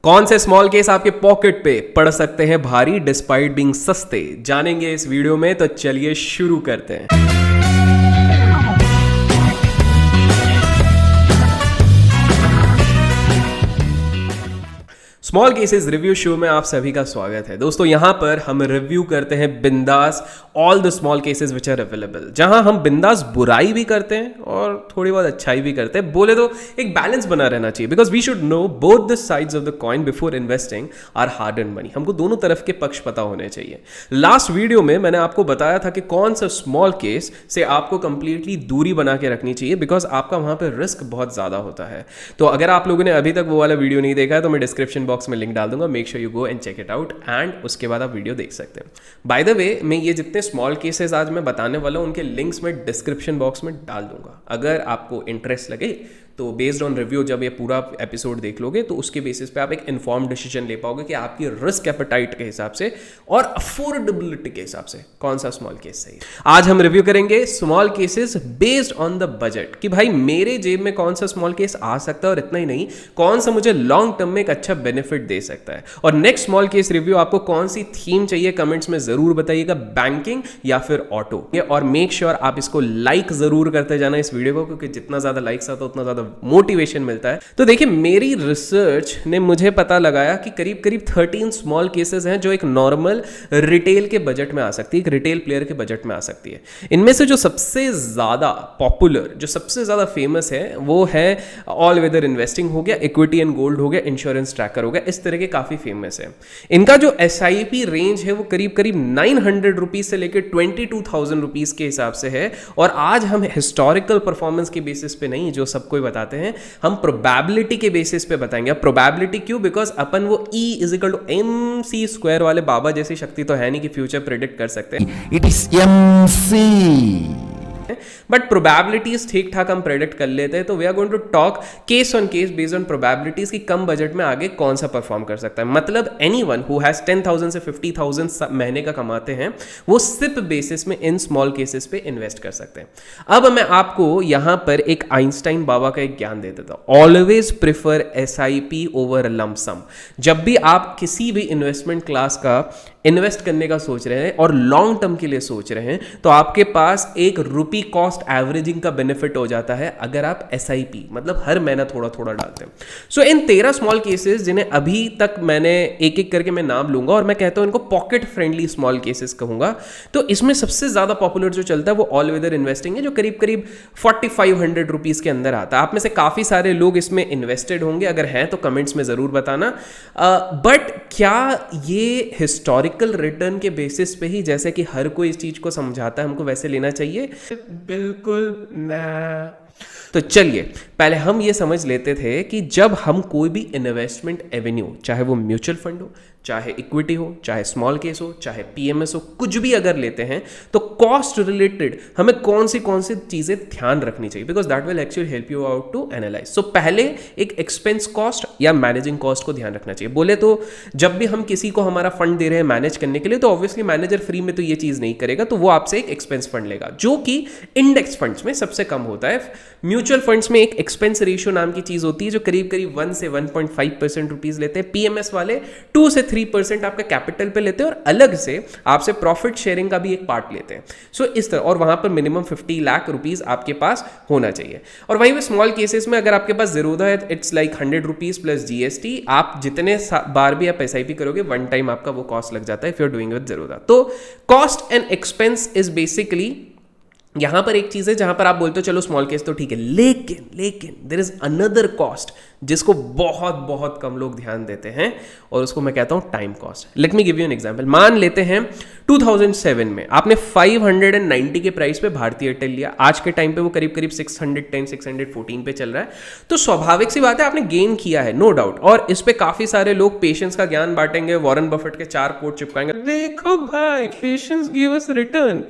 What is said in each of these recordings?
कौन से small case आपके पॉकेट पे पड़ सकते हैं भारी डिस्पाइट बीइंग सस्ते, जानेंगे इस वीडियो में। तो चलिए शुरू करते हैं। स्मॉल केसेस रिव्यू शो में आप सभी का स्वागत है। दोस्तों यहां पर हम रिव्यू करते हैं बिंदास all the small cases which are available, जहां हम बिंदास बुराई भी करते हैं और थोड़ी बहुत अच्छाई भी करते हैं। बोले तो एक बैलेंस बना रहना चाहिए, because we should know both the sides of the coin before investing are hard and money. हमको दोनों तरफ के पक्ष पता होने चाहिए। लास्ट वीडियो में मैंने आपको बताया था कि कौन सा स्मॉल केस से आपको कंप्लीटली दूरी बना के रखनी चाहिए, बिकॉज आपका वहां पर रिस्क बहुत ज्यादा होता है। तो अगर आप लोगों ने अभी तक वो वाला वीडियो नहीं देखा है तो मैं डिस्क्रिप्शन बॉक्स में लिंक डाल दूंगा, make sure you go and check it out, and उसके बाद आप वीडियो देख सकते हैं। बाय द वे, मैं ये जितने स्मॉल केसेस आज मैं बताने वाला हूं उनके लिंक्स में डिस्क्रिप्शन बॉक्स में डाल दूंगा। अगर आपको इंटरेस्ट लगे तो बेस्ड ऑन रिव्यू जब ये पूरा एपिसोड देख लोगे तो उसके बेसिस पे आप एक इन्फॉर्म्ड डिसीजन ले पाओगे कि आपकी रिस्क एपेटाइट के हिसाब से और अफोर्डेबिलिटी के हिसाब से कौन सा स्मॉल केस सही है। आज हम रिव्यू करेंगे small cases based on the budget, कि भाई मेरे जेब में कौन सा स्मॉल केस आ सकता है, और इतना ही नहीं कौन सा मुझे लॉन्ग टर्म में एक अच्छा बेनिफिट दे सकता है। और नेक्स्ट स्मॉल केस रिव्यू आपको कौन सी थीम चाहिए कमेंट्स में जरूर बताइएगा, बैंकिंग या फिर ऑटो। और मेक श्योर आप इसको लाइक जरूर करते जाना इस वीडियो को, क्योंकि जितना ज्यादा लाइक्स आता है उतना ज्यादा मोटिवेशन मिलता है। तो देखिए, मेरी रिसर्च ने मुझे पता लगाया कि करीब करीब 13 स्मॉल केसेस हैं जो एक नॉर्मल रिटेल के बजट में आ सकती है, एक रिटेल प्लेयर के बजट में आ सकती है। इनमें से जो सबसे ज्यादा पॉपुलर, जो सबसे ज्यादा फेमस है, वो है ऑल वेदर इन्वेस्टिंग हो गया, इक्विटी एंड गोल्ड हो गया, इंश्योरेंस ट्रैकर हो गया। इस तरह के काफी फेमस है। इनका जो SIP रेंज है वो करीब करीब 900 रुपीज से लेकर 22,000 रुपीज के हिसाब से है। और आज हम हिस्टोरिकल परफॉर्मेंस के बेसिस पे नहीं, जो सबको बताते हैं, हम प्रोबेबिलिटी के बेसिस पे बताएंगे। अब प्रोबेबिलिटी क्यों? बिकॉज अपन वो E=MC² वाले बाबा जैसी शक्ति तो है नहीं कि फ्यूचर प्रेडिक्ट कर सकते हैं। It is MC, but probabilities ठीक ठाक हम प्रेडिक्ट कर लेते हैं। तो we are going to talk case on case based on probabilities की कम बजट में आगे कौन सा परफॉर्म कर सकता है। मतलब एनीवन हु हैज 10,000 से 50,000 महीने का कमाते हैं वो सिर्फ बेसिस में इन स्मॉल केसेस पे इन्वेस्ट कर सकते हैं। अब मैं आपको यहां पर एक आइंस्टाइन बाबा का एक ज्ञान दे देता हूं। Always prefer SIP over lump sum. जब भी आप किसी भी इन्वेस्टमेंट क्लास का इन्वेस्ट करने का सोच रहे हैं और लॉन्ग टर्म के लिए सोच रहे हैं, तो आपके पास एक रुपी कॉस्ट एवरेजिंग का बेनिफिट हो जाता है अगर आप SIP मतलब हर महीना थोड़ा थोड़ा डालते हैं। सो इन 13 स्मॉल केसेस जिन्हें अभी तक मैंने एक एक करके मैं नाम लूंगा और मैं कहता हूं इनको पॉकेट फ्रेंडली स्मॉल केसेस कहूंगा। तो इसमें सबसे ज्यादा पॉपुलर जो चलता है वो ऑल वेदर इन्वेस्टिंग है, जो करीब करीब 4500 रुपीज के अंदर आता है। आप में से काफी सारे लोग इसमें इन्वेस्टेड होंगे, अगर हैं तो कमेंट्स में जरूर बताना। बट क्या ये हिस्टोरिकल रिटर्न के बेसिस पे ही, जैसे कि हर कोई इस चीज को समझाता है, हमको वैसे लेना चाहिए? बिल्कुल ना। तो चलिए पहले हम ये समझ लेते थे कि जब हम कोई भी इन्वेस्टमेंट एवेन्यू, चाहे वो म्यूचुअल फंड हो, चाहे इक्विटी हो, चाहे स्मॉल केस हो, चाहे PMS हो, कुछ भी अगर लेते हैं तो कॉस्ट रिलेटेड हमें कौन सी चीजें ध्यान रखनी चाहिए, because that will actually help you out to analyse. So पहले एक एक्सपेंस कॉस्ट या मैनेजिंग कॉस्ट को ध्यान रखना चाहिए। बोले तो जब भी हम किसी को हमारा फंड दे रहे हैं मैनेज करने के लिए, तो ऑब्वियसली मैनेजर फ्री में तो ये चीज नहीं करेगा, तो वो आपसे एक एक्सपेंस फंड लेगा, जो कि इंडेक्स फंड्स में सबसे कम होता है। म्यूचुअल फंड्स में एक एक्सपेंस रेशियो नाम की चीज होती है जो करीब करीब 1 से 1.5% रुपीज लेते हैं। PMS वाले 2 से 3% आपका कैपिटल पे लेते हैं और अलग से आपसे प्रॉफिट शेयरिंग का भी एक पार्ट लेते हैं। सो इस तरह, और वहां पर मिनिमम 50 लाख रुपीज आपके पास होना चाहिए। और वहीं पे स्मॉल केसेस में अगर आपके पास जीरोधा है, it's like 100 rupees plus GST। आप जितने बार भी आप SIP करोगे, वन टाइम आपका वो कॉस्ट लग जाता है if you are doing with Zerodha. तो cost and expense is basically यहां पर एक चीज है जहां पर आप बोलते हो चलो स्मॉल केस तो ठीक है, लेकिन देयर इज अनदर कॉस्ट जिसको बहुत बहुत कम लोग ध्यान देते हैं, और उसको मैं कहता हूं time cost. Let me give you an example. मान लेते हैं 2007 में आपने 590 के प्राइस पे भारतीय एयरटेल लिया। आज के टाइम पे वो करीब करीब 610 614 पे चल रहा है। तो स्वाभाविक सी बात है आपने गेन किया है, नो डाउट। और इस पे काफी सारे लोग पेशेंस का ज्ञान बांटेंगे, वॉरेन बफेट के 4 कोट चिपकाएंगे, देखो भाई patience give us return.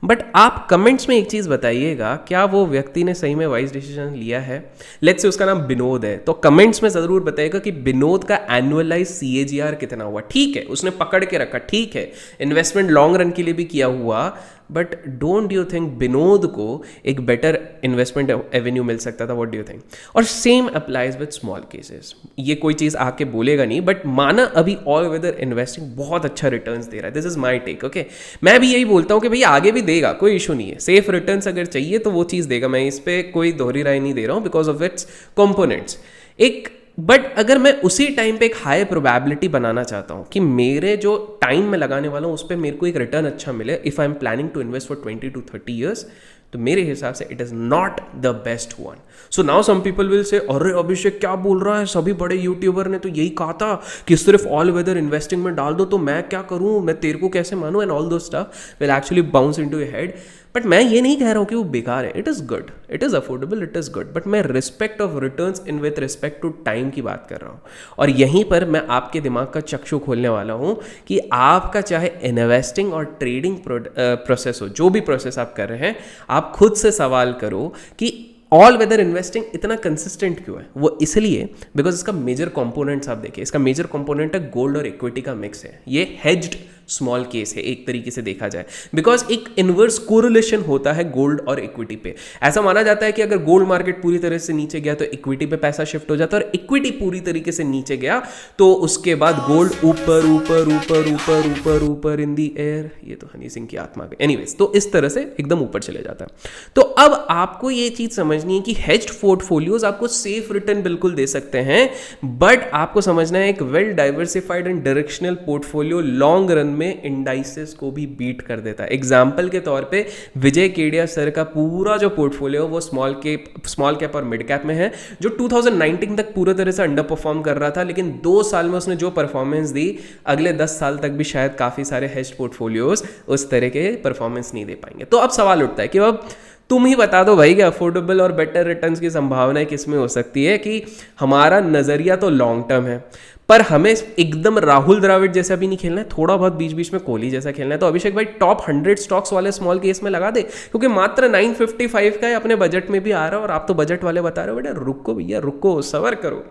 But आप कमेंट्स में एक चीज बताइएगा, क्या वो व्यक्ति ने सही में वाइज डिसीजन लिया है? लेट्स से उसका नाम विनोद है, तो कमेंट्स में जरूर बताइएगा कि विनोद का एनुअलाइज CAGR कितना हुआ। ठीक है, उसने पकड़ के रखा, ठीक है, इन्वेस्टमेंट लॉन्ग रन के लिए भी किया हुआ, but don't you think Vinod को एक बेटर इन्वेस्टमेंट एवेन्यू मिल सकता था? What do you think? और same applies with small cases. ये कोई चीज़ आके बोलेगा नहीं, बट माना अभी ऑल वेदर इन्वेस्टिंग बहुत अच्छा रिटर्न्स दे रहा है। This is my take, okay. मैं भी यही बोलता हूँ कि भैया आगे भी देगा, कोई इशू नहीं है। सेफ रिटर्न्स अगर चाहिए तो वो चीज़ देगा, मैं इस पर कोई दोहरी राय नहीं दे रहा हूँ because of its components. But अगर मैं उसी टाइम पे एक हाई प्रोबेबिलिटी बनाना चाहता हूँ कि मेरे जो टाइम में लगाने वाला हूँ उस पर मेरे को एक रिटर्न अच्छा मिले, if I am planning to invest for 20 to 30 years, तो मेरे हिसाब से it is not the best one. So now some people will say अरे अभिषेक क्या बोल रहा है, सभी बड़े यूट्यूबर ने तो यही कहा था कि सिर्फ ऑल वेदर इन्वेस्टिंग में डाल दो, तो मैं क्या करूँ, मैं तेरे को कैसे मानूँ, एंड ऑल दो stuff will actually bounce into your head. But मैं ये नहीं कह रहा हूँ कि वो बेकार है, it is good, it is affordable, it is good, but मैं respect of returns in with respect to time की बात कर रहा हूँ। और यहीं पर मैं आपके दिमाग का चक्षु खोलने वाला हूँ कि आपका चाहे इन्वेस्टिंग और ट्रेडिंग प्रोसेस हो, जो भी प्रोसेस आप कर रहे हैं, आप खुद से सवाल करो कि ऑल वेदर इन्वेस्टिंग इतना कंसिस्टेंट क्यों है। वो इसलिए बिकॉज इसका मेजर कंपोनेंट्स आप देखिए, इसका मेजर कंपोनेंट है गोल्ड और इक्विटी का मिक्स है। ये हेज्ड स्मॉल केस है एक तरीके से देखा जाए, बिकॉज एक इनवर्स कोरिलेशन होता है गोल्ड और इक्विटी पे। ऐसा माना जाता है कि अगर गोल्ड मार्केट पूरी तरह से नीचे गया तो इक्विटी पे पैसा शिफ्ट हो जाता है, और इक्विटी पूरी तरीके से नीचे गया तो उसके बाद गोल्ड ऊपर ऊपर ऊपर ऊपर ऊपर ऊपर इन दी एयर। ये तो हनी सिंह की आत्मा के, एनीवेज, तो इस तरह से एकदम ऊपर चले जाता है। तो अब आपको ये चीज समझनी है कि हेज्ड पोर्टफोलियोज आपको सेफ रिटर्न बिल्कुल दे सकते हैं, बट आपको समझना है एक well diversified and directional portfolio long run में इंडाइसेस को भी बीट कर देता है। एग्जाम्पल के तौर पे विजय केडिया सर का पूरा जो पोर्टफोलियो वो स्मॉल कैप और मिड कैप में है, जो 2019 तक पूरे तरह से अंडर परफॉर्म कर रहा था, लेकिन 2 साल में उसने जो परफॉर्मेंस दी, अगले 10 साल तक भी शायद काफी सारे हेज्ड पोर्टफोलियोज उस तरह के परफॉर्मेंस नहीं दे पाएंगे। तो अब सवाल उठता है कि अब तुम ही बता दो भाई कि अफोर्डेबल और बेटर रिटर्न्स की संभावनाएं किस में हो सकती है, कि हमारा नजरिया तो लॉन्ग टर्म है पर हमें एकदम राहुल द्रविड़ जैसा भी नहीं खेलना है, थोड़ा बहुत बीच बीच में कोहली जैसा खेलना है। तो अभिषेक भाई टॉप 100 स्टॉक्स वाले स्मॉल केस में लगा दे, क्योंकि मात्र 955 का है, अपने बजट में भी आ रहा है, और आप तो बजट वाले बता रहे हो। बेटा रुको भैया रुको, सबर करो,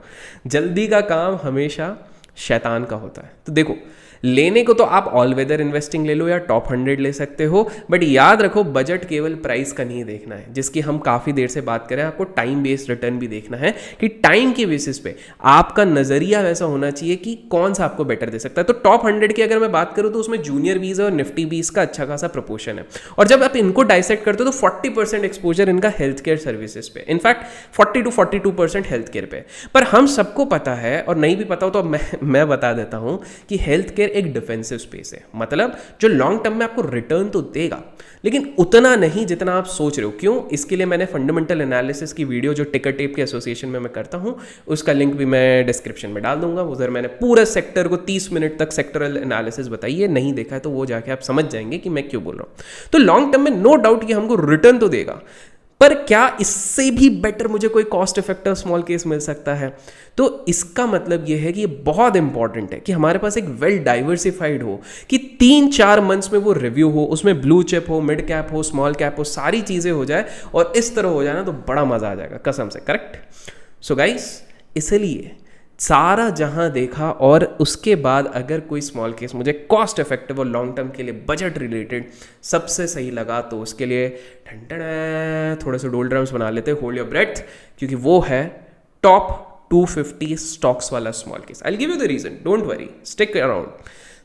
जल्दी का काम हमेशा शैतान का होता है। तो देखो, लेने को तो आप ऑल वेदर इन्वेस्टिंग ले लो या टॉप 100 ले सकते हो, बट याद रखो बजट केवल प्राइस का नहीं देखना है, जिसकी हम काफ़ी देर से बात करें। आपको टाइम बेस्ड रिटर्न भी देखना है कि टाइम के बेसिस पे आपका नज़रिया वैसा होना चाहिए कि कौन सा आपको बेटर दे सकता है। तो टॉप 100 की अगर मैं बात करूँ तो उसमें जूनियर बीज और निफ्टी बीज का अच्छा खासा प्रपोर्शन है, और जब आप इनको डाइसेक्ट करते हो तो 40% एक्सपोजर इनका हेल्थ केयर सर्विसेज पे, इनफैक्ट 40 to 42% हेल्थ केयर पे। पर हम सबको पता है, और नहीं भी पता हो तो मैं बता देता हूँ कि हेल्थ केयर एक डिफेंसिव स्पेस है, मतलब जो लॉन्ग टर्म में आपको रिटर्न तो देगा लेकिन उतना नहीं जितना आप सोच रहे हो। क्यों? इसके लिए मैंने फंडामेंटल एनालिसिस की वीडियो जो टिकर टेप के एसोसिएशन में मैं करता हूं, उसका लिंक भी मैं डिस्क्रिप्शन में डाल दूंगा। उधर मैंने पूरे सेक्टर को 30 मिनट तक सेक्टरल एनालिसिस बताई है, नहीं देखा है तो वो जाके आप समझ जाएंगे कि मैं क्यों बोल रहा हूं। तो लॉन्ग टर्म में नो डाउट कि हमको रिटर्न तो देगा, पर क्या इससे भी बेटर मुझे कोई कॉस्ट इफेक्टिव स्मॉल केस मिल सकता है? तो इसका मतलब यह है कि ये बहुत इंपॉर्टेंट है कि हमारे पास एक वेल डाइवर्सिफाइड हो, कि 3-4 मंथ्स में वो रिव्यू हो, उसमें ब्लू चिप हो, मिड कैप हो, स्मॉल कैप हो, सारी चीजें हो जाए, और इस तरह हो जाए ना तो बड़ा मजा आ जाएगा कसम से। करेक्ट? सो गाइस, इसलिए सारा जहां देखा और उसके बाद अगर कोई स्मॉल केस मुझे कॉस्ट इफेक्टिव और लॉन्ग टर्म के लिए बजट रिलेटेड सबसे सही लगा, तो उसके लिए थोड़े से डोल ड्रम्स बना लेते, होल्ड योर ब्रेथ, क्योंकि वो है टॉप 250 स्टॉक्स वाला small case. I will give you the reason, don't worry, stick around.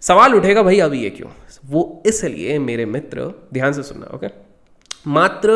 सवाल उठेगा भाई अभी ये क्यों? वो इसलिए मेरे मित्र, ध्यान से सुनना, ओके? मात्र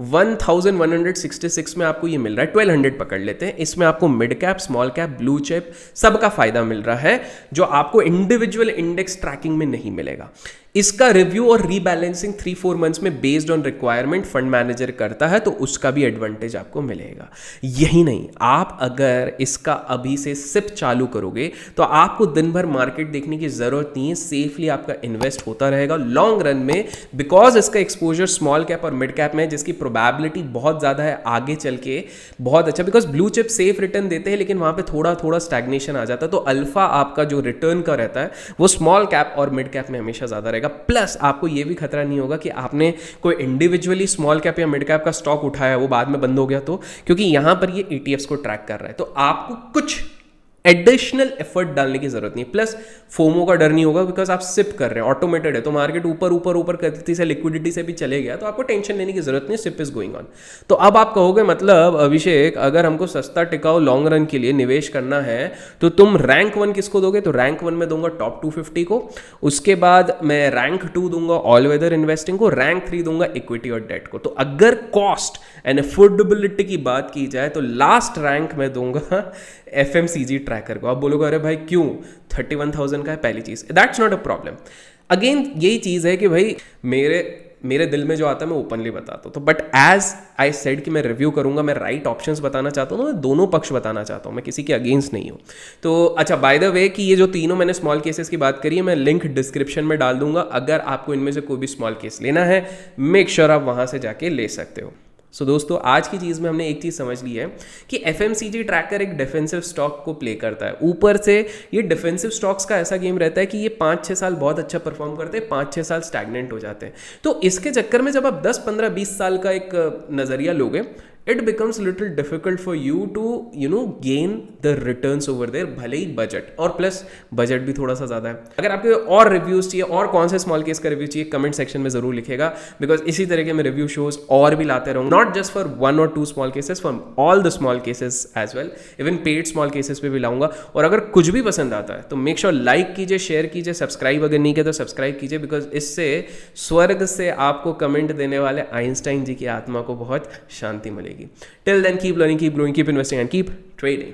1166 में आपको ये मिल रहा है, 1200 पकड़ लेते हैं, इसमें आपको mid cap, small cap, blue chip सबका फायदा मिल रहा है, जो आपको इंडिविजुअल इंडेक्स ट्रैकिंग में नहीं मिलेगा। इसका रिव्यू और रीबैलेंसिंग 3-4 मंथ्स में based on requirement fund manager करता है, तो उसका भी एडवांटेज आपको मिलेगा। यही नहीं, आप अगर इसका अभी से सिप चालू करोगे तो आपको दिन भर मार्केट देखने की जरूरत नहीं है, सेफली आपका इन्वेस्ट होता रहेगा लॉन्ग रन में, बिकॉज इसका एक्सपोजर स्मॉल कैप और मिड कैप में, जिसकी प्रोबेबिलिटी बहुत ज्यादा है आगे चल के बहुत अच्छा, because blue chip safe return देते हैं लेकिन वहां पे थोड़ा थोड़ा स्टैग्नेशन आ जाता है, तो अल्फा आपका जो रिटर्न का रहता है वो स्मॉल कैप और मिड कैप में हमेशा ज्यादा रहेगा। प्लस आपको यह भी खतरा नहीं होगा कि आपने कोई इंडिविजुअली स्मॉल कैप या मिड कैप का स्टॉक उठाया, वो बाद में बंद हो गया तो, क्योंकि यहां पर ये ETFs को ट्रैक कर रहा है, तो आपको कुछ एडिशनल एफर्ट डालने की जरूरत नहीं, प्लस फोमो का डर नहीं होगा बिकॉज आप सिप कर रहे हैं, ऑटोमेटेड है, तो मार्केट ऊपर ऊपर ऊपर गति से लिक्विडिटी से भी चले गया तो आपको टेंशन लेने की जरूरत नहीं, सिप इज गोइंग ऑन। तो अब आप कहोगे मतलब अभिषेक अगर हमको सस्ता टिकाऊ लॉन्ग रन के लिए निवेश करना है तो तुम रैंक 1 किसको दोगे? तो रैंक 1 में दूंगा टॉप 250 को, उसके बाद मैं रैंक 2 दूंगा ऑल वेदर इन्वेस्टिंग को, रैंक 3 दूंगा इक्विटी और डेट को। तो अगर कॉस्ट एंड अफोर्डेबिलिटी की बात की जाए तो लास्ट रैंक में दूंगा FMCG ट्रैकर को। आप बोलोगे अरे भाई क्यों, 31,000 का है पहली चीज, that's not a problem. Again यही चीज है कि भाई मेरे दिल में जो आता है मैं ओपनली बताता हूँ, तो बट एज आई सेड कि मैं रिव्यू करूंगा, मैं राइट ऑप्शंस बताना चाहता हूँ, मैं दोनों पक्ष बताना चाहता हूँ, मैं किसी के अगेंस्ट नहीं हूँ। तो अच्छा बाय द वे कि ये जो तीनों मैंने स्मॉल केसेस की बात करी है, मैं लिंक डिस्क्रिप्शन में डाल दूंगा, अगर आपको इनमें से कोई भी स्मॉल केस लेना है मेक श्योर आप वहां से जाके ले सकते हो। सो दोस्तों आज की चीज़ में हमने एक चीज़ समझ ली है कि FMCG ट्रैकर एक डिफेंसिव स्टॉक को प्ले करता है। ऊपर से ये डिफेंसिव स्टॉक्स का ऐसा गेम रहता है कि ये 5-6 साल बहुत अच्छा परफॉर्म करते हैं, 5-6 साल स्टैग्नेंट हो जाते हैं। तो इसके चक्कर में जब आप 10, 15, 20 साल का एक नज़रिया लोगे, it becomes little difficult for you to gain the returns over there, भले ही बजट, और प्लस बजट भी थोड़ा सा ज़्यादा है। अगर आपको और रिव्यूज़ चाहिए और कौन से स्मॉल केस का रिव्यू चाहिए कमेंट सेक्शन में ज़रूर लिखेगा, बिकॉज इसी तरह के मैं रिव्यू शोज और भी लाते रहूँगा, not just for 1 or 2 small cases, for all the small cases as well, even paid small cases पे भी लाऊंगा। और अगर कुछ भी पसंद आता है तो मेक श्योर लाइक कीजिए, शेयर कीजिए, सब्सक्राइब अगर नहीं किया तो सब्सक्राइब कीजिए, बिकॉज इससे स्वर्ग से आपको कमेंट देने वाले आइंस्टाइन जी की आत्मा को बहुत शांति मिलेगी। Till then keep learning, keep growing, keep investing and keep trading.